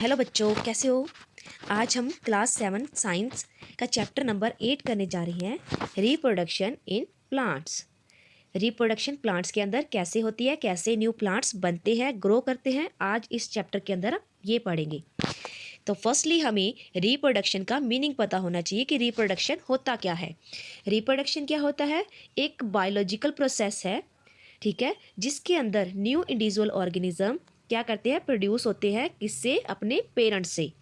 Hello बच्चों, कैसे हो। आज हम क्लास 7 साइंस का चैप्टर नंबर 8 करने जा रहे हैं, reproduction in plants. Reproduction plants के अंदर कैसे होती है, कैसे न्यू प्लांट्स बनते हैं, ग्रो करते हैं, आज इस चैप्टर के अंदर हम ये पढ़ेंगे। तो फर्स्टली हमें रिप्रोडक्शन का मीनिंग पता होना चाहिए कि रिप्रोडक्शन होता क्या है। रिप्रोडक्शन क्या होता है? एक बायोलॉजिकल प्रोसेस है, ठीक है, जिसके अंदर न्यू इंडिविजुअल ऑर्गेनिज्म क्या करते हैं, प्रोड्यूस होते हैं, किससे? अपने पेरेंट्स से,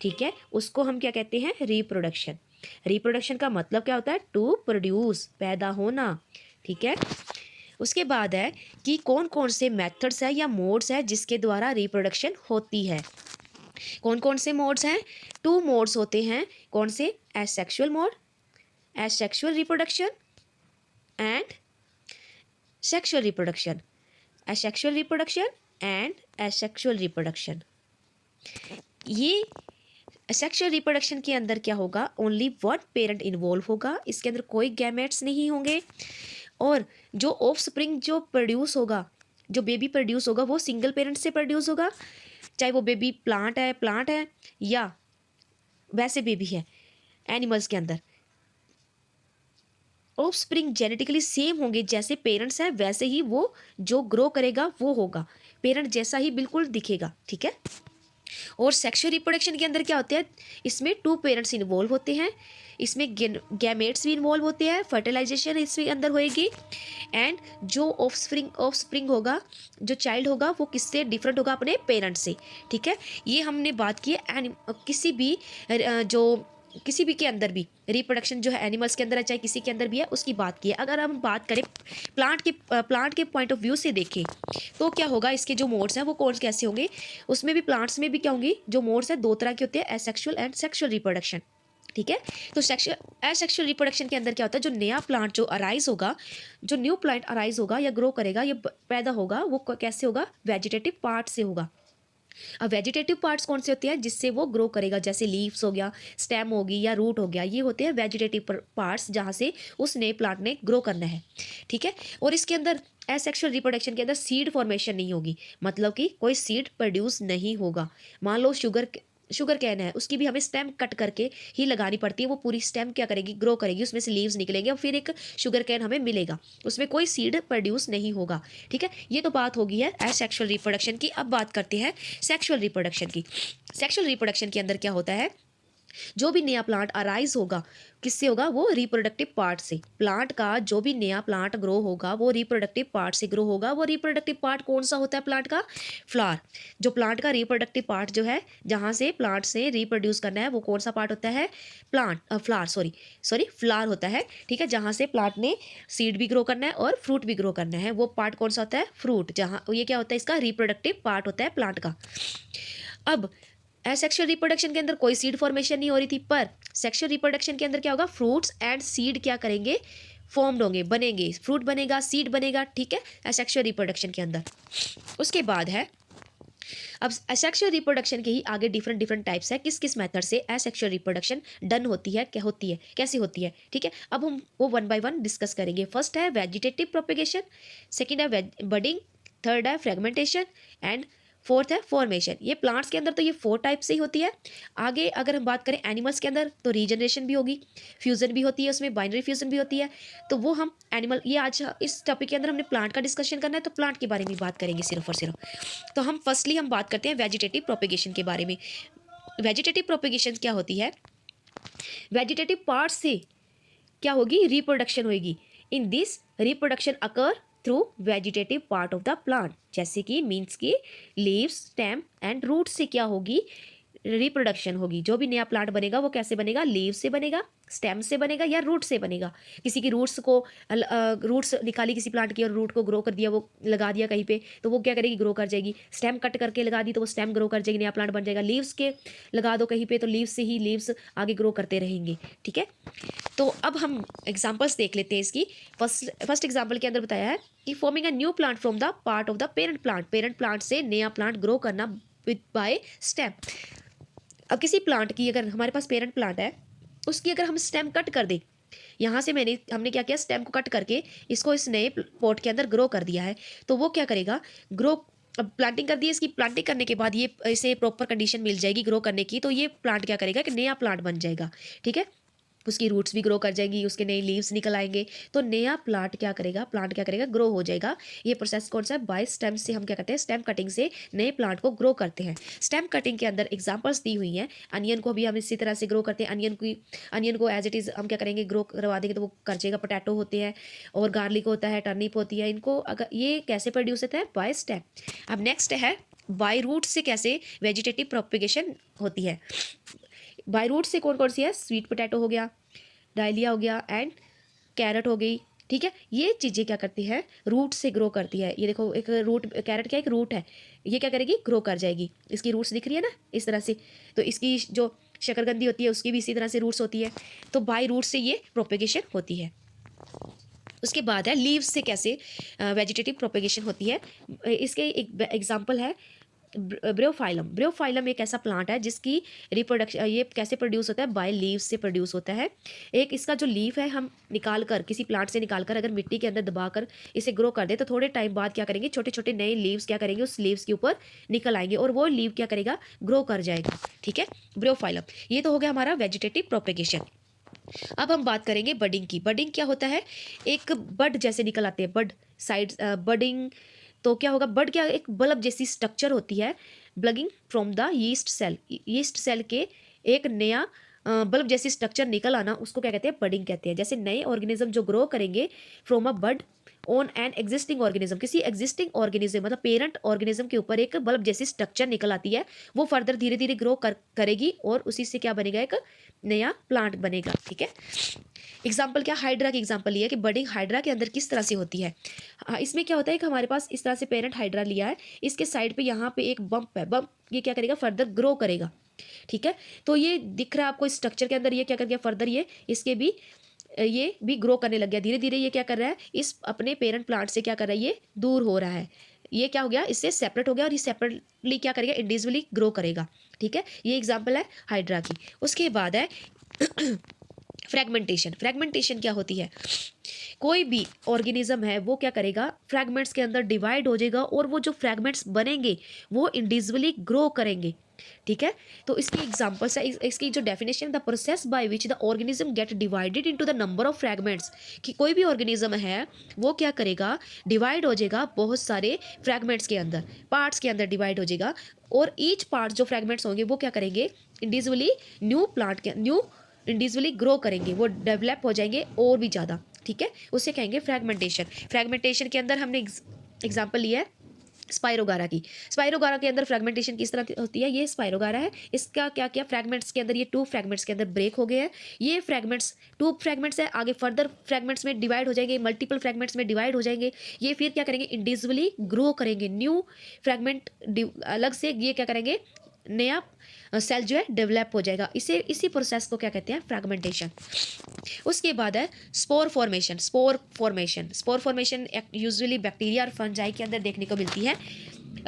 ठीक है। उसको हम क्या कहते हैं? रिप्रोडक्शन। रिप्रोडक्शन का मतलब क्या होता है? टू प्रोड्यूस, पैदा होना, ठीक है। उसके बाद है कि कौन कौन से मेथड्स है या मोड्स है जिसके द्वारा रिप्रोडक्शन होती है। कौन कौन से मोड्स हैं? टू मोड्स होते हैं। कौन से? Asexual mode, asexual reproduction and sexual reproduction. asexual reproduction and asexual reproduction। ये सेक्सुअल रिप्रोडक्शन के अंदर क्या होगा? ओनली वन पेरेंट इन्वॉल्व होगा, इसके अंदर कोई गैमेट्स नहीं होंगे, और जो ऑफ स्प्रिंग जो प्रोड्यूस होगा, जो बेबी प्रोड्यूस होगा, वो सिंगल पेरेंट से प्रोड्यूस होगा, चाहे वो बेबी प्लांट है या वैसे बेबी है एनिमल्स के अंदर। ऑफ स्प्रिंग जेनेटिकली सेम होंगे, जैसे पेरेंट्स हैं वैसे ही वो जो ग्रो करेगा वो होगा, पेरेंट जैसा ही बिल्कुल दिखेगा, ठीक है। और सेक्सुअल रिप्रोडक्शन के अंदर क्या होता है? इसमें टू पेरेंट्स इन्वॉल्व होते हैं, इसमें गैमेट्स भी इन्वॉल्व होते हैं, फर्टिलाइजेशन इसमें अंदर होएगी, एंड जो ऑफ स्प्रिंग होगा, जो चाइल्ड होगा, वो किससे डिफरेंट होगा? अपने पेरेंट्स से, ठीक है। ये हमने बात की है किसी भी के अंदर भी रिप्रोडक्शन जो है एनिमल्स के अंदर है, चाहे किसी के अंदर भी है, उसकी बात की है। अगर हम बात करें प्लांट के पॉइंट ऑफ व्यू से देखें तो क्या होगा? इसके जो मोड्स हैं वो कौन कैसे होंगे? उसमें भी प्लांट्स में भी क्या होंगी? जो मोड्स हैं दो तरह के होते हैं, एसेक्सुअल एंड सेक्सुअल रिप्रोडक्शन, ठीक है। तो एसेक्सुअल रिप्रोडक्शन के अंदर क्या होता है? जो नया प्लांट जो अराइज होगा, जो न्यू प्लांट अराइज होगा या ग्रो करेगा या पैदा होगा, वो कैसे होगा? वेजिटेटिव पार्ट से होगा। अब वेजिटेटिव पार्ट्स कौन से होते हैं जिससे वो ग्रो करेगा? जैसे लीव्स हो गया, स्टेम होगी या रूट हो गया, ये होते हैं वेजिटेटिव पार्ट्स, जहाँ से उस नए प्लांट ने ग्रो करना है, ठीक है। और इसके अंदर एसेक्सुअल रिप्रोडक्शन के अंदर सीड फॉर्मेशन नहीं होगी, मतलब कि कोई सीड प्रोड्यूस नहीं होगा। मान लो शुगर कैन है, उसकी भी हमें स्टेम कट करके ही लगानी पड़ती है, वो पूरी स्टेम क्या करेगी? ग्रो करेगी, उसमें से लीव्स निकलेंगे और फिर एक शुगर कैन हमें मिलेगा, उसमें कोई सीड प्रोड्यूस नहीं होगा, ठीक है। ये तो बात होगी है एसेक्सुअल रिप्रोडक्शन की। अब बात करते हैं सेक्सुअल रिप्रोडक्शन की। सेक्सुअल रिप्रोडक्शन के अंदर क्या होता है? जो भी नया प्लांट अराइज होगा, किससे होगा? वो रिप्रोडक्टिव पार्ट से। प्लांट का जो भी नया प्लांट ग्रो होगा वो रिप्रोडक्टिव पार्ट से ग्रो होगा। वो रिप्रोडक्टिव पार्ट कौन सा होता है प्लांट का? फ्लावर। जो प्लांट का रिप्रोडक्टिव पार्ट जो है, जहाँ से प्लांट से रिप्रोड्यूस करना है, वो कौन सा पार्ट होता है? फ्लावर, सॉरी फ्लावर होता है, ठीक है। जहाँ से प्लांट ने सीड भी ग्रो करना है और फ्रूट भी ग्रो करना है, वो पार्ट कौन सा होता है? फ्रूट। जहाँ ये क्या होता है? इसका रिप्रोडक्टिव पार्ट होता है प्लांट का। अब एसेक्सुअल रिप्रोडक्शन के अंदर कोई सीड फॉर्मेशन नहीं हो रही थी, पर सेक्सुअल रिप्रोडक्शन के अंदर क्या होगा? फ्रूट्स एंड सीड क्या करेंगे? फॉर्म्ड होंगे, बनेंगे, फ्रूट बनेगा, सीड बनेगा, ठीक है, एसेक्सुअल रिप्रोडक्शन के अंदर। उसके बाद है, अब एसेक्सुअल रिप्रोडक्शन के ही आगे डिफरेंट डिफरेंट टाइप्स है, किस किस मेथड से एसेक्सुअल रिप्रोडक्शन डन होती है, क्या होती है, कैसी होती है, ठीक है। अब हम वो वन बाय वन डिस्कस करेंगे। फर्स्ट है वेजिटेटिव प्रोपेगेशन, सेकेंड है बडिंग, थर्ड है फ्रेगमेंटेशन एंड फोर्थ है फॉर्मेशन। ये प्लांट्स के अंदर तो ये 4 टाइप से ही होती है। आगे अगर हम बात करें एनिमल्स के अंदर, तो रीजनरेशन भी होगी, फ्यूजन भी होती है, उसमें बाइनरी फ्यूजन भी होती है। तो वो हम एनिमल, ये आज इस टॉपिक के अंदर हमने प्लांट का डिस्कशन करना है, तो प्लांट के बारे में बात करेंगे सिर्फ और सिर्फ। तो हम फर्स्टली हम बात करते हैं वेजिटेटिव प्रोपेगेशन के बारे में। वेजिटेटिव प्रोपेगेशन क्या होती है? वेजिटेटिव पार्ट से क्या होगी? रिप्रोडक्शन होगी। In this reproduction occur through vegetative part of the plant, जैसे कि मीन्स की लीव्स, स्टेम एंड रूट से क्या होगी? रिप्रोडक्शन होगी। जो भी नया प्लांट बनेगा वो कैसे बनेगा? लीव से बनेगा, स्टेम से बनेगा या रूट से बनेगा। किसी की रूट्स निकाली किसी प्लांट की और रूट को ग्रो कर दिया, वो लगा दिया कहीं पे, तो वो क्या करेगी? ग्रो कर जाएगी। स्टेम कट करके लगा दी तो वो स्टेम ग्रो कर जाएगी, नया प्लांट बन जाएगा। लीव्स के लगा दो कहीं पे, तो लीव्स से ही लीव्स आगे ग्रो करते रहेंगे, ठीक है। तो अब हम एग्जाम्पल्स देख लेते हैं इसकी। फर्स्ट एग्जाम्पल के अंदर बताया है कि forming a new plant from the part of the parent plant. Parent plant से नया प्लांट ग्रो करना बाय स्टेम। अब किसी प्लांट की, अगर हमारे पास पेरेंट प्लांट है, उसकी अगर हम स्टेम कट कर दें, यहाँ से हमने क्या किया? स्टेम को कट करके इसको इस नए पॉट के अंदर ग्रो कर दिया है, तो वो क्या करेगा? ग्रो अब प्लांटिंग कर दी, इसकी प्लांटिंग करने के बाद ये इसे प्रॉपर कंडीशन मिल जाएगी ग्रो करने की, तो ये प्लांट क्या करेगा कि नया प्लांट बन जाएगा। ठीक है, उसकी रूट्स भी ग्रो कर जाएंगी, उसके नए लीव्स निकल आएंगे, तो नया प्लांट क्या करेगा, ग्रो हो जाएगा। ये प्रोसेस कौन सा है, बाय स्टेम से हम क्या करते हैं, स्टेम कटिंग से नए प्लांट को ग्रो करते हैं। स्टेम कटिंग के अंदर एग्जांपल्स दी हुई हैं। अनियन को भी हम इसी तरह से ग्रो करते हैं। अनियन को एज इट इज़ हम क्या करेंगे, ग्रो करवा देंगे तो वो कर जाएगा। पोटैटो होते हैं और गार्लिक होता है, टर्निप होती है, इनको अगर ये कैसे प्रोड्यूस होता है, बाय स्टेम। अब नेक्स्ट है बाय रूट से कैसे वेजिटेटिव प्रोपिगेशन होती है। बाय रूट से कौन कौन सी है, स्वीट पोटैटो हो गया, डायलिया हो गया एंड कैरेट हो गई। ठीक है, ये चीज़ें क्या करती है, रूट से ग्रो करती है। ये देखो एक रूट, कैरेट क्या एक रूट है, ये क्या करेगी, ग्रो कर जाएगी। इसकी रूट्स दिख रही है ना इस तरह से, तो इसकी जो शकरकंदी होती है उसकी भी इसी तरह से रूट्स होती है। तो बाय रूट से ये प्रोपेगेशन होती है। उसके बाद है लीव्स से कैसे वेजिटेटिव प्रोपेगेशन होती है। इसके एक एग्जांपल है ब्रियोफाइलम। ब्रियोफाइलम एक ऐसा प्लांट है जिसकी रिप्रोडक्शन, ये कैसे प्रोड्यूस होता है, बाय लीव्स से प्रोड्यूस होता है। एक इसका जो लीफ है हम निकाल कर, किसी प्लांट से निकाल कर अगर मिट्टी के अंदर दबाकर इसे ग्रो कर दे, तो थोड़े टाइम बाद क्या करेंगे, छोटे छोटे नए लीव्स क्या करेंगे, उस लीव्स के ऊपर निकल आएंगे और वो लीव क्या करेगा, ग्रो कर जाएगा। ठीक है, ब्रियोफाइलम। ये तो हो गया हमारा वेजिटेटिव प्रोपेगेशन। अब हम बात करेंगे बडिंग की। बडिंग क्या होता है, एक बड जैसे निकल आते हैं, बड साइड बडिंग। तो क्या होगा, बड क्या, एक बल्ब जैसी स्ट्रक्चर होती है, budding from the yeast cell. Yeast cell के एक नया बल्ब जैसी स्ट्रक्चर निकल आना, उसको क्या कहते हैं, बडिंग कहते हैं। जैसे नए ऑर्गेनिज्म जो ग्रो करेंगे from a bud on an existing organism, किसी एग्जिस्टिंग ऑर्गेनिज्म मतलब पेरेंट ऑर्गेनिज्म के ऊपर एक बल्ब जैसी स्ट्रक्चर निकल आती है, वो फर्दर धीरे धीरे ग्रो करेगी और उसी से क्या बनेगा, एक नया प्लांट बनेगा। ठीक है, एग्जाम्पल क्या, हाइड्रा की एग्जाम्पल लिया कि बडिंग हाइड्रा के अंदर किस तरह से होती है। इसमें क्या होता है कि हमारे पास इस तरह से पेरेंट हाइड्रा लिया है, इसके साइड पे यहाँ पे एक बम्प है, बम्प ये क्या करेगा, फर्दर ग्रो करेगा। ठीक है, तो ये दिख रहा है आपको स्ट्रक्चर के अंदर, ये क्या कर गया, फर्दर ये भी ग्रो करने लग गया। धीरे धीरे ये क्या कर रहा है, इस अपने पेरेंट प्लांट से क्या कर रहा है, ये दूर हो रहा है, ये क्या हो गया, इससे सेपरेट हो गया और ये सेपरेटली क्या करेगा, इंडिविजुअली ग्रो करेगा। ठीक है, ये एग्जाम्पल है हाइड्रा की। उसके बाद है फ्रेगमेंटेशन। फ्रेगमेंटेशन क्या होती है, कोई भी ऑर्गेनिज्म है वो क्या करेगा, फ्रैगमेंट्स के अंदर डिवाइड हो जाएगा और वो जो फ्रैगमेंट्स बनेंगे वो इंडिविजुअली ग्रो करेंगे। ठीक है, तो इसकी एग्जांपल्स है, इसकी जो definition, the process by which the organism gate divided into the number of fragments, कि कोई भी ऑर्गेनिज्म है वो क्या करेगा, डिवाइड हो जाएगा बहुत सारे फ्रैगमेंट्स के अंदर, पार्ट्स के अंदर डिवाइड हो जाएगा, और ईच पार्ट जो फ्रैगमेंट्स होंगे वो क्या करेंगे, इंडिविजुअली ग्रो करेंगे, वो डेवलप हो जाएंगे और भी ज़्यादा। ठीक है, उसे कहेंगे फ्रैगमेंटेशन। फ्रैगमेंटेशन के अंदर हमने एग्जाम्पल लिया है स्पाइरोगारा की। स्पाइरोगारा के अंदर फ्रैगमेंटेशन किस तरह होती है, ये स्पाइरोगारा है, इसका क्या किया, फ्रैगमेंट्स के अंदर ये 2 फ्रैगमेंट्स के अंदर ब्रेक हो गए हैं। ये फ्रैगमेंट्स 2 फ्रैगमेंट्स है, आगे फर्दर फ्रैगमेंट्स में डिवाइड हो जाएंगे, मल्टीपल फ्रैगमेंट्स में डिवाइड हो जाएंगे। ये फिर क्या करेंगे, इंडिविजुअली ग्रो करेंगे, न्यू फ्रैगमेंट अलग से ये क्या करेंगे, नया सेल जो है डेवलप हो जाएगा। इसी प्रोसेस को क्या कहते हैं, फ्रैगमेंटेशन। उसके बाद है spore formation. Spore formation usually bacteria और फंजाई के अंदर देखने को मिलती है।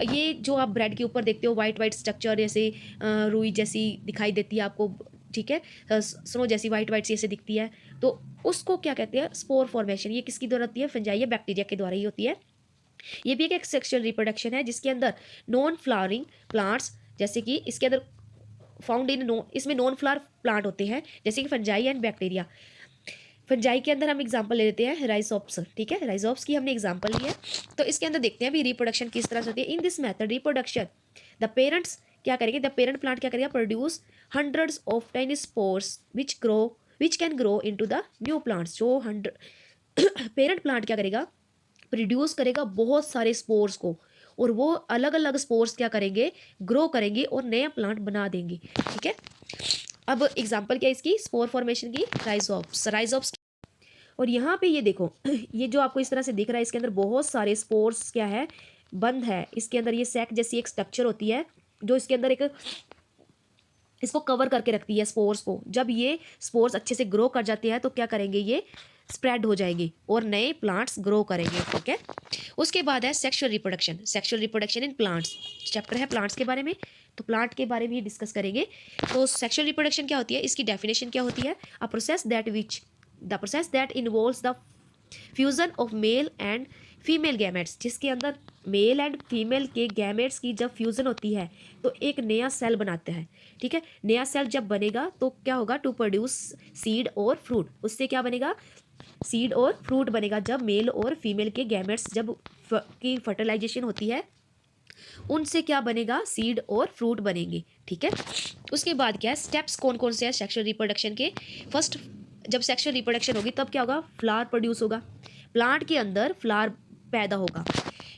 ये जो आप ब्रेड के ऊपर देखते हो, वाइट स्ट्रक्चर जैसे रुई जैसी दिखाई देती है आपको। ठीक है, स्नो जैसी वाइट सी ऐसे दिखती है, तो उसको क्या कहते हैं, स्पोर फॉर्मेशन। ये किसकी द्वारा होती है, फंजाई या बैक्टीरिया के द्वारा ही होती है। ये भी एक सेक्सुअल रिप्रोडक्शन है जिसके अंदर नॉन फ्लावरिंग प्लांट्स, जैसे कि इसके अंदर इसमें नॉन फ्लावर प्लांट होते हैं, जैसे कि फंजाई एंड बैक्टीरिया। फंजाई के अंदर हम एग्जांपल ले लेते हैं राइजोप्स। ठीक है, राइजोप्स की हमने एग्जांपल ली है, तो इसके अंदर देखते हैं भी रिप्रोडक्शन किस तरह से होती है। In this method reproduction the parents क्या करेंगे, द पेरेंट प्लांट क्या करेगा, produce hundreds of tiny spores which can grow into the new plants. जो पेरेंट प्लांट क्या करेगा, प्रोड्यूस करेगा बहुत सारे स्पोर्स को, और वो अलग अलग स्पोर्स क्या करेंगे, ग्रो करेंगे और नया प्लांट बना देंगे। ठीक है, अब एग्जांपल क्या है इसकी, स्पोर फॉर्मेशन की, राइजोप्स। और यहाँ पे ये देखो, ये जो आपको इस तरह से दिख रहा है, इसके अंदर बहुत सारे स्पोर्स क्या है, बंद है। इसके अंदर ये सैक जैसी एक स्ट्रक्चर होती है जो इसके अंदर एक इसको कवर करके रखती है स्पोर्स को। जब ये स्पोर्स अच्छे से ग्रो कर जाते हैं तो क्या करेंगे, ये स्प्रेड हो जाएंगे और नए प्लांट्स ग्रो करेंगे। ठीक है, उसके बाद है sexual reproduction in plants. Chapter है प्लांट्स के बारे में, तो प्लांट के बारे में ही डिस्कस करेंगे। तो सेक्सुअल रिप्रोडक्शन क्या होती है, इसकी डेफिनेशन क्या होती है, the process that involves the fusion of male and female gametes, जिसके अंदर मेल एंड फीमेल के गैमेट्स की जब फ्यूज़न होती है तो एक नया सेल बनाते हैं। ठीक है, नया सेल जब बनेगा तो क्या होगा, टू प्रोड्यूस सीड और फ्रूट। उससे क्या बनेगा, सीड और फ्रूट बनेगा। जब मेल और फीमेल के गैमेट्स जब की फर्टिलाइजेशन होती है, उनसे क्या बनेगा, सीड और फ्रूट बनेंगे। ठीक है, उसके बाद क्या है, स्टेप्स कौन कौन से हैं सेक्सुअल रिप्रोडक्शन के। फर्स्ट, जब सेक्सुअल रिप्रोडक्शन होगी तब क्या होगा, फ्लावर प्रोड्यूस होगा, प्लांट के अंदर फ्लावर पैदा होगा।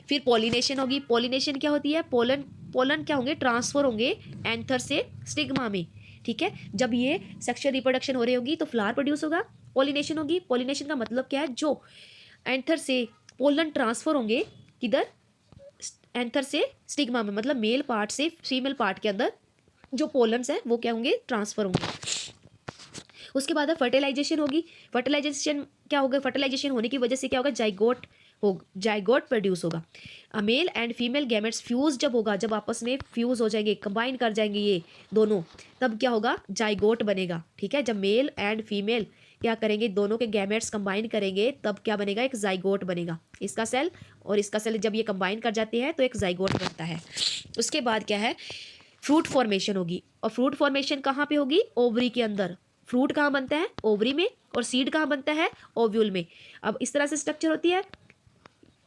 फिर पॉलिनेशन होगी। पॉलिनेशन क्या होती है, पोलन, पोलन क्या होंगे, ट्रांसफर होंगे एंथर से स्टिग्मा में। ठीक है, जब ये सेक्सुअल रिप्रोडक्शन हो रही होगी तो फ्लावर प्रोड्यूस होगा, पॉलिनेशन होगी। पॉलिनेशन का मतलब क्या है, जो एंथर से पोलन ट्रांसफर होंगे किधर, एंथर से स्टिग्मा में, मतलब मेल पार्ट से फीमेल पार्ट के अंदर जो पोलन्स हैं वो क्या होंगे, ट्रांसफर होंगे। उसके बाद फर्टिलाइजेशन होगी। फर्टिलाइजेशन क्या होगा, फर्टिलाइजेशन होने की वजह से क्या होगा, जाइगोट हो, जाइगोट प्रोड्यूस होगा। Mail and female gametes fuse जब होगा, जब आपस में फ्यूज हो जाएंगे, कंबाइन कर जाएंगे ये दोनों, तब क्या होगा, जाइगोट बनेगा। ठीक है, जब मेल एंड फीमेल क्या करेंगे, दोनों के गैमेट्स कंबाइन करेंगे तब क्या बनेगा, एक जाइगोट बनेगा। इसका सेल और इसका सेल जब ये कंबाइन कर जाते हैं तो एक जाइगोट बनता है। उसके बाद क्या है, फ्रूट फॉर्मेशन होगी। और फ्रूट फॉर्मेशन कहाँ पे होगी, ओवरी के अंदर। फ्रूट कहाँ बनता है, ओवरी में, और सीड कहाँ बनता है, ओव्यूल में। अब इस तरह से स्ट्रक्चर होती है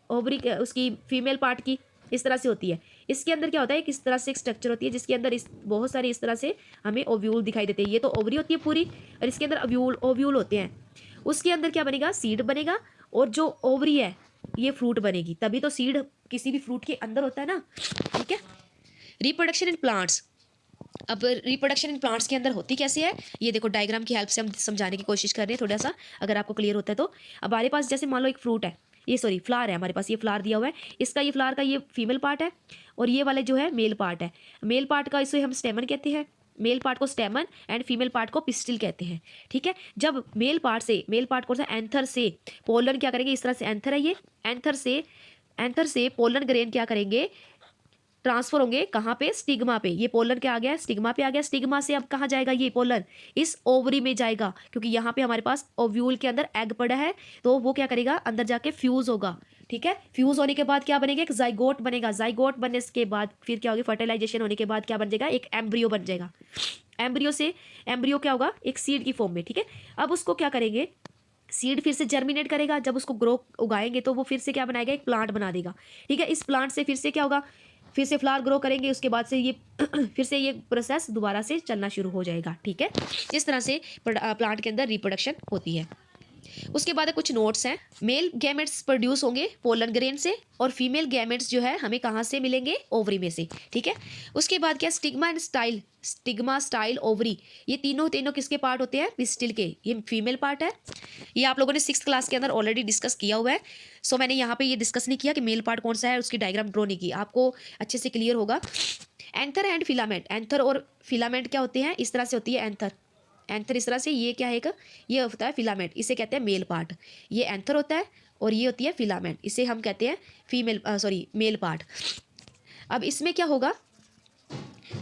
ओवरी के, उसकी फीमेल पार्ट की इस तरह से होती है। इसके अंदर क्या होता है, किस तरह से एक स्ट्रक्चर होती है जिसके अंदर इस बहुत सारे इस तरह से हमें ओव्यूल दिखाई देते हैं। ये तो ओवरी होती है पूरी, और इसके अंदर ओव्यूल ओव्यूल होते हैं। उसके अंदर क्या बनेगा, सीड बनेगा, और जो ओवरी है ये फ्रूट बनेगी। तभी तो सीड किसी भी फ्रूट के अंदर होता है ना। ठीक है, रिप्रोडक्शन इन प्लांट्स। अब रिप्रोडक्शन इन प्लांट्स के अंदर होती कैसे है, ये देखो डायग्राम की हेल्प से हम समझाने की कोशिश कर रहे हैं थोड़ा सा, अगर आपको क्लियर होता है तो। अब हमारे पास जैसे मान लो एक फ्रूट है, ये सॉरी फ्लावर है हमारे पास, ये फ्लावर दिया हुआ है, इसका ये फ्लावर का ये फीमेल पार्ट है, और ये वाले जो है मेल पार्ट है। मेल पार्ट का इसे हम स्टेमन कहते हैं, मेल पार्ट को स्टेमन एंड फीमेल पार्ट को पिस्टिल कहते हैं। ठीक है, जब मेल पार्ट कौन सा, एंथर से पोलन क्या करेंगे, इस तरह से एंथर है ये, एंथर से पोलन ग्रेन क्या करेंगे, ट्रांसफर होंगे कहाँ पे, स्टिग्मा पे। ये पोलन क्या आ गया, स्टिग्मा पे आ गया। स्टिग्मा से अब कहाँ जाएगा ये पोलन, इस ओवरी में जाएगा, क्योंकि यहाँ पे हमारे पास ओव्यूल के अंदर एग पड़ा है, तो वो क्या करेगा, अंदर जाके फ्यूज होगा। ठीक है, फ्यूज होने के बाद क्या बनेगा, एक जाइगोट बनेगा। जाइगोट बनने के बाद फिर क्या होगी, फर्टिलाइजेशन होने के बाद क्या बन जाएगा, एक एम्ब्रियो बन जाएगा। एम्ब्रियो से एम्ब्रियो क्या होगा, एक सीड की फॉर्म में। ठीक है, अब उसको क्या करेंगे, सीड फिर से जर्मिनेट करेगा। जब उसको ग्रो उगाएंगे तो वो फिर से क्या बनाएगा, एक प्लांट बना देगा। ठीक है, इस प्लांट से फिर से क्या होगा, फिर से फ्लावर ग्रो करेंगे। उसके बाद से ये फिर से ये प्रोसेस दोबारा से चलना शुरू हो जाएगा। ठीक है, इस तरह से प्लांट के अंदर रिप्रोडक्शन होती है। उसके बाद कुछ नोट्स हैं। मेल गैमेट्स प्रोड्यूस होंगे पोलन ग्रेन से, और फीमेल गैमेट्स जो है हमें कहाँ से मिलेंगे, ओवरी में से। ठीक है, उसके बाद क्या, stigma and style, stigma style ovary, ये तीनों किसके पार्ट होते हैं, पिस्टिल के। ये फीमेल पार्ट है, ये आप लोगों ने 6th क्लास के अंदर ऑलरेडी डिस्कस किया हुआ है। सो मैंने यहाँ पे ये डिस्कस नहीं किया कि मेल पार्ट कौन सा है, उसकी डायग्राम ड्रॉ नहीं की, आपको अच्छे से क्लियर होगा। एंथर एंड फिलामेंट, एंथर और फिलामेंट क्या होते हैं, इस तरह से होती है एंथर, एंथर इस तरह से, ये क्या है, एक ये होता है फिलामेंट, इसे कहते हैं मेल पार्ट। ये एंथर होता है और ये होती है फिलामेंट, इसे हम कहते हैं फीमेल मेल पार्ट। अब इसमें क्या होगा,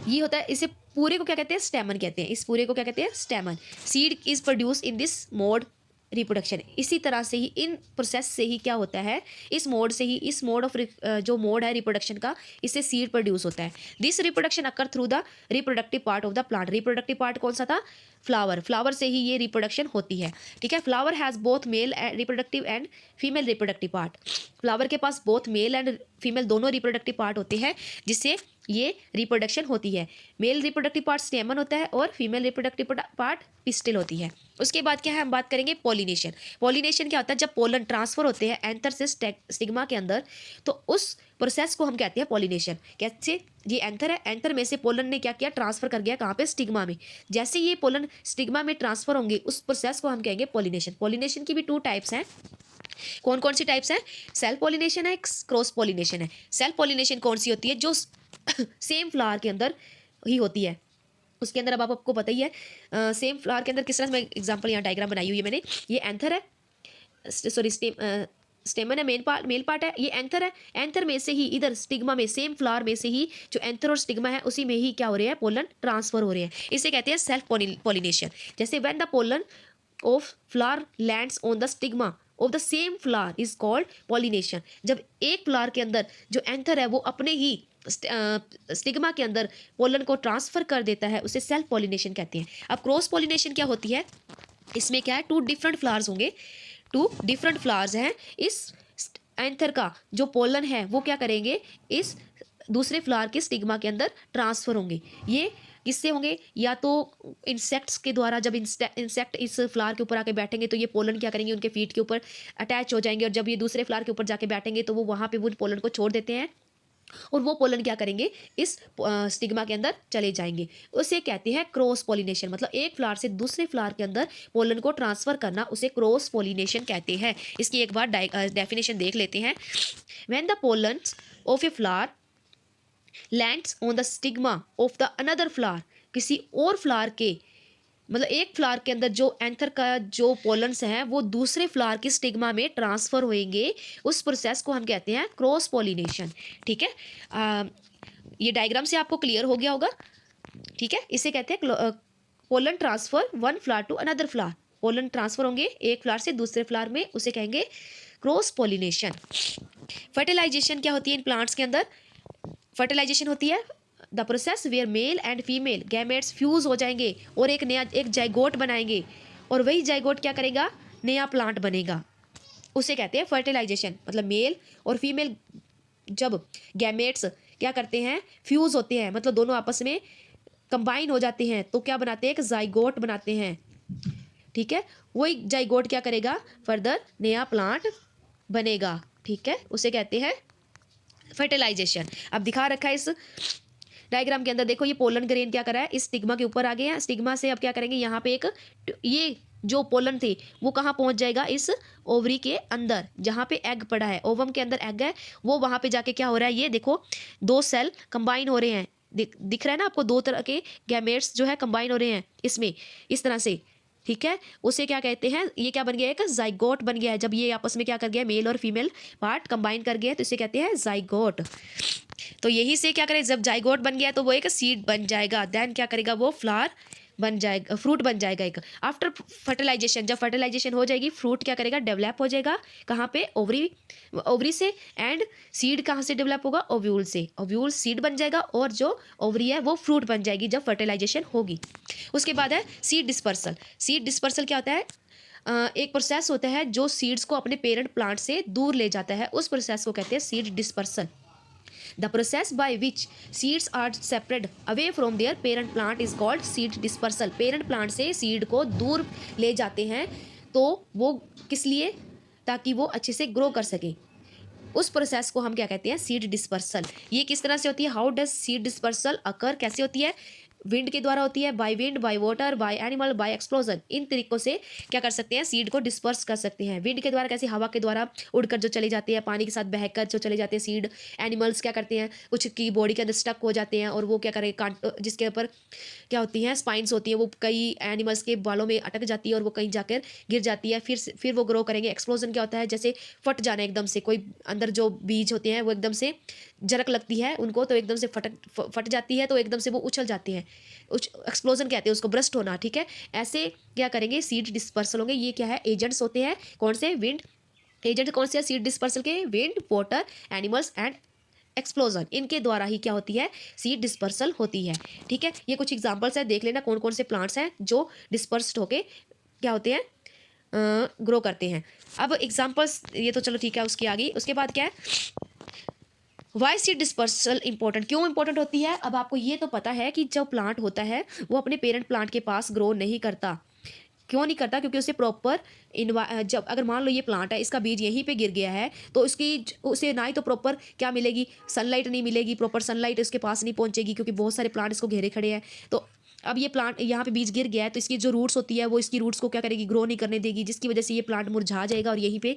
ये होता है, इसे पूरे को क्या कहते हैं, स्टेमन कहते हैं। इस पूरे को क्या कहते हैं, स्टेमन। Seed is produce in this mode reproduction. इसी तरह से ही, इन प्रोसेस से ही क्या होता है, इस मोड से ही, इस मोड ऑफ जो मोड है रिप्रोडक्शन का, इससे सीड प्रोड्यूस होता है। This reproduction occur through the reproductive part of the plant. Reproductive part कौन सा था, फ्लावर। फ्लावर से ही ये रिप्रोडक्शन होती है। ठीक है, flower has both male reproductive and female reproductive part. Flower के पास बोथ मेल एंड फीमेल दोनों रिप्रोडक्टिव पार्ट होते हैं, जिससे ये रिप्रोडक्शन होती है। मेल रिप्रोडक्टिव पार्ट स्टेमन होता है और फीमेल रिप्रोडक्टिव पार्ट पिस्टिल होती है। उसके बाद क्या है, हम बात करेंगे पॉलिनेशन। पॉलिनेशन क्या होता है, जब पोलन ट्रांसफर होते हैं एंथर से स्टिग्मा के अंदर, तो उस प्रोसेस को हम कहते हैं पॉलिनेशन। कैसे, ये एंथर है, एंथर में से पोलन ने क्या किया, ट्रांसफर कर गया कहाँ पे, स्टिग्मा में। जैसे ये पोलन स्टिग्मा में ट्रांसफर होंगे, उस प्रोसेस को हम कहेंगे पॉलिनेशन। पॉलिनेशन की भी 2 टाइप्स हैं। कौन कौन सी टाइप्स हैं, सेल्फ पॉलिनेशन है, क्रॉस पॉलिनेशन है। सेल्फ पॉलिनेशन कौन सी होती है, जो सेम फ्लावर के अंदर ही होती है। उसके अंदर अब आपको पता ही है, सेम फ्लावर के अंदर किस तरह, मैं एग्जांपल यहाँ डायग्राम बनाई हुई है मैंने। ये एंथर है, सॉरी स्टेमन है, मेल पार्ट है, ये एंथर है। एंथर में से ही इधर स्टिग्मा में, सेम फ्लावर में से ही जो एंथर और स्टिग्मा है, उसी में ही क्या हो रहे हैं, पोलन ट्रांसफर हो रहे हैं। इसे कहते हैं सेल्फ पॉलिनेशन। जैसे when the pollen of flower lands on the stigma of the same flower is called pollination. जब एक फ्लावर के अंदर जो एंथर है वो अपने ही स्टिग्मा के अंदर पोलन को ट्रांसफर कर देता है, उसे सेल्फ पॉलिनेशन कहते हैं। अब क्रॉस पॉलिनेशन क्या होती है, इसमें क्या है, टू डिफरेंट फ्लावर्स होंगे, टू डिफरेंट फ्लावर्स हैं, इस एंथर का जो पोलन है वो क्या करेंगे, इस दूसरे फ्लावर के स्टिग्मा के अंदर ट्रांसफर होंगे। ये किससे होंगे, या तो इंसेक्ट्स के द्वारा, जब इंसेक्ट इस फ्लावर के ऊपर आके बैठेंगे तो ये पोलन क्या करेंगे, उनके फीट के ऊपर अटैच हो जाएंगे, और जब ये दूसरे फ्लावर के ऊपर जाके बैठेंगे तो वो वहाँ पे वो पोलन को छोड़ देते हैं, और वो पोलन क्या करेंगे, इस स्टिग्मा के अंदर चले जाएंगे। उसे कहते हैं क्रॉस पॉलिनेशन, मतलब एक फ्लावर से दूसरे फ्लावर के अंदर पोलन को ट्रांसफर करना, उसे क्रॉस पॉलिनेशन कहते हैं। इसकी एक बार डेफिनेशन देख लेते हैं। When the pollens of a flower lands on the stigma of the another flower, किसी और फ्लावर के, मतलब एक फ्लावर के अंदर जो एंथर का जो पोलन्स हैं वो दूसरे फ्लावर की स्टिग्मा में ट्रांसफर होएंगे, उस प्रोसेस को हम कहते हैं क्रॉस पॉलिनेशन। ठीक है, ये डायग्राम से आपको क्लियर हो गया होगा। ठीक है, इसे कहते हैं pollen transfer one flower to another flower. Pollen transfer होंगे एक फ्लावर से दूसरे फ्लावर में, उसे कहेंगे क्रॉस पॉलिनेशन। फर्टिलाइजेशन क्या होती है इन प्लांट्स के अंदर, फर्टिलाइजेशन होती है the process where male and female gametes fuse हो जाएंगे और एक नया एक जाइगोट बनाएंगे, और वही जाइगोट क्या करेगा, नया प्लांट बनेगा, उसे कहते हैं फर्टिलाइजेशन। मतलब मेल और फीमेल जब गैमेट्स क्या करते हैं, फ्यूज होते हैं, मतलब दोनों आपस में कंबाइन हो जाते हैं, तो क्या बनाते हैं, एक जाइगोट बनाते हैं। ठीक है, वही जाइगोट क्या करेगा, फर्दर नया प्लांट बनेगा। ठीक है, उसे कहते हैं फर्टिलाइजेशन। अब दिखा रखा है इस डायग्राम के अंदर, देखो ये पोलन ग्रेन क्या कर रहा है, इस स्टिग्मा के ऊपर आ गए हैं, स्टिग्मा से अब क्या करेंगे, यहाँ पे एक ये जो पोलन थे वो कहाँ पहुंच जाएगा, इस ओवरी के अंदर, जहाँ पे एग पड़ा है, ओवम के अंदर एग है, वो वहाँ पे जाके क्या हो रहा है, ये देखो दो सेल कंबाइन हो रहे हैं, दिख रहा है ना आपको, दो तरह के गैमेट्स जो है कंबाइन हो रहे हैं इसमें, इस तरह से। ठीक है, उसे क्या कहते हैं, ये क्या बन गया, एक जाइगोट बन गया है। जब ये आपस में क्या कर गया, मेल और फीमेल पार्ट कंबाइन कर गया, तो इसे कहते हैं जाइगोट। तो यही से क्या करे, जब जाइगोट बन गया तो वो एक सीड बन जाएगा, देन क्या करेगा, वो फ्लावर बन जाएगा, फ्रूट बन जाएगा एक। आफ्टर फर्टिलाइजेशन, जब फर्टिलाइजेशन हो जाएगी, फ्रूट क्या करेगा, डेवलप हो जाएगा, कहाँ पे, ओवरी से, एंड सीड कहाँ से डेवलप होगा, ओव्यूल से, ओव्यूल सीड बन जाएगा, और जो ओवरी है वो फ्रूट बन जाएगी जब फर्टिलाइजेशन होगी। उसके बाद है सीड डिस्पर्सल। सीड डिस्पर्सल क्या होता है, एक प्रोसेस होता है जो सीड्स को अपने पेरेंट प्लांट से दूर ले जाता है, उस प्रोसेस को कहते हैं seed dispersal. The process by which seeds are separated away from their parent plant is called seed dispersal. Parent plant से seed को दूर ले जाते हैं, तो वो किस लिए, ताकि वो अच्छे से ग्रो कर सके, उस प्रोसेस को हम क्या कहते हैं, सीड डिस्पर्सल। ये किस तरह से होती है, how does seed dispersal occur, कैसे होती है, विंड के द्वारा होती है, by wind, by water, by animal, by explosion. इन तरीकों से क्या कर सकते हैं, सीड को डिस्पर्स कर सकते हैं। विंड के द्वारा कैसे, हवा के द्वारा उड़कर जो चले जाते हैं, पानी के साथ बहकर जो चले जाते हैं सीड। एनिमल्स क्या करते हैं, कुछ की बॉडी के अंदर स्टक हो जाते हैं, और वो क्या करें, जिसके ऊपर क्या होती हैं, स्पाइंस होती है, वो कई एनिमल्स के बालों में अटक जाती है और वो कहीं जाकर गिर जाती है, फिर वो ग्रो करेंगे। एक्सप्लोजन क्या होता है, जैसे फट जाना एकदम से, कोई अंदर जो बीज होते हैं वो एकदम से जरक लगती है उनको, तो एकदम से फट जाती है, तो एकदम से वो उछल जाते हैं, एक्सप्लोजन कहते हैं उसको, ब्रस्ट होना। ठीक है, ऐसे क्या करेंगे, सीड डिस्पर्सल होंगे। ये क्या है, एजेंट्स होते हैं, कौन से, विंड एजेंट कौन से है सीड डिस्पर्सल के, wind, water, animals and explosion, इनके द्वारा ही क्या होती है, सीड डिस्पर्सल होती है। ठीक है, ये कुछ एग्जांपल्स है, देख लेना कौन कौन से प्लांट्स हैं जो डिस्पर्स्ड होके क्या होते हैं, ग्रो करते हैं। अब एग्जांपल्स ये तो चलो ठीक है, उसकी आगे, उसके बाद क्या है, वाई सीड डिस्पर्सल इंपॉर्टेंट, क्यों इंपॉर्टेंट होती है। अब आपको ये तो पता है कि जो प्लांट होता है वो अपने पेरेंट प्लांट के पास ग्रो नहीं करता। क्यों नहीं करता, क्योंकि उसे प्रॉपर जब अगर मान लो ये प्लांट है, इसका बीज यहीं पे गिर गया है, तो उसे ना ही तो प्रॉपर क्या मिलेगी, सनलाइट नहीं मिलेगी, प्रॉपर सनलाइट उसके पास नहीं पहुंचेगी, क्योंकि बहुत सारे प्लांट इसको घेरे खड़े हैं। तो अब ये प्लांट यहाँ पे बीज गिर गया है, तो इसकी जो रूट्स होती है वो इसकी रूट्स को क्या करेगी, ग्रो नहीं करने देगी, जिसकी वजह से ये प्लांट मुरझा जाएगा और यहीं पे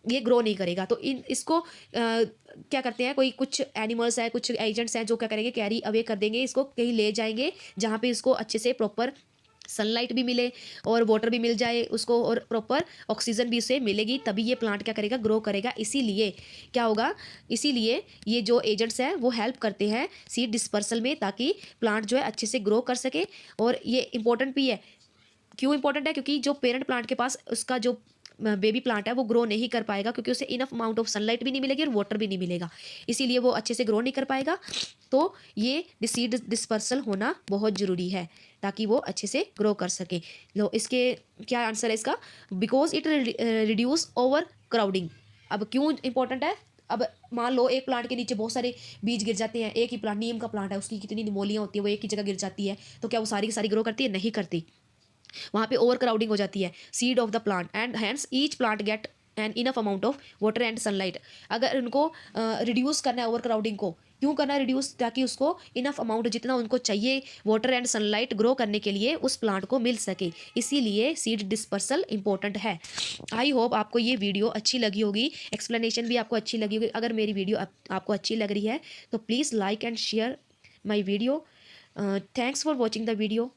ये ग्रो नहीं करेगा। तो इसको क्या करते हैं, कोई कुछ एनिमल्स है, कुछ एजेंट्स हैं जो क्या करेंगे, कैरी अवे कर देंगे, इसको कहीं ले जाएंगे जहाँ पे इसको अच्छे से प्रॉपर सनलाइट भी मिले और वाटर भी मिल जाए उसको, और प्रॉपर ऑक्सीजन भी उसे मिलेगी, तभी ये प्लांट क्या करेगा, ग्रो करेगा। इसीलिए क्या होगा, इसीलिए ये जो एजेंट्स हैं वो हेल्प करते हैं सीड डिस्पर्सल में, ताकि प्लांट जो है अच्छे से ग्रो कर सके। और ये इंपॉर्टेंट भी है, क्यों इंपॉर्टेंट है, क्योंकि जो पेरेंट प्लांट के पास उसका जो बेबी प्लांट है वो ग्रो नहीं कर पाएगा, क्योंकि उसे इनफ अमाउंट ऑफ सनलाइट भी नहीं मिलेगी और वाटर भी नहीं मिलेगा, इसीलिए वो अच्छे से ग्रो नहीं कर पाएगा। तो ये सीड डिस्पर्सल होना बहुत ज़रूरी है ताकि वो अच्छे से ग्रो कर सके। लो इसके क्या आंसर है इसका, because it reduce over crowding. अब क्यों इंपॉर्टेंट है, अब मान लो एक प्लांट के नीचे बहुत सारे बीज गिर जाते हैं, एक ही प्लांट, नीम का प्लांट है, उसकी कितनी निमोलियाँ होती है, वो एक ही जगह गिर जाती है, तो क्या वो सारी की सारी ग्रो करती है, नहीं करती, वहाँ पे ओवर क्राउडिंग हो जाती है seed of the plant and hence each plant get an enough amount of water and sunlight. अगर उनको रिड्यूस करना है ओवर क्राउडिंग को, क्यों करना है रिड्यूस, ताकि उसको इनफ अमाउंट जितना उनको चाहिए वाटर एंड सनलाइट ग्रो करने के लिए उस प्लांट को मिल सके, इसीलिए सीड डिस्पर्सल इंपॉर्टेंट है। आई होप आपको ये वीडियो अच्छी लगी होगी, एक्सप्लेनेशन भी आपको अच्छी लगी होगी। अगर मेरी वीडियो आपको अच्छी लग रही है तो please like and share my video. Thanks for watching the video.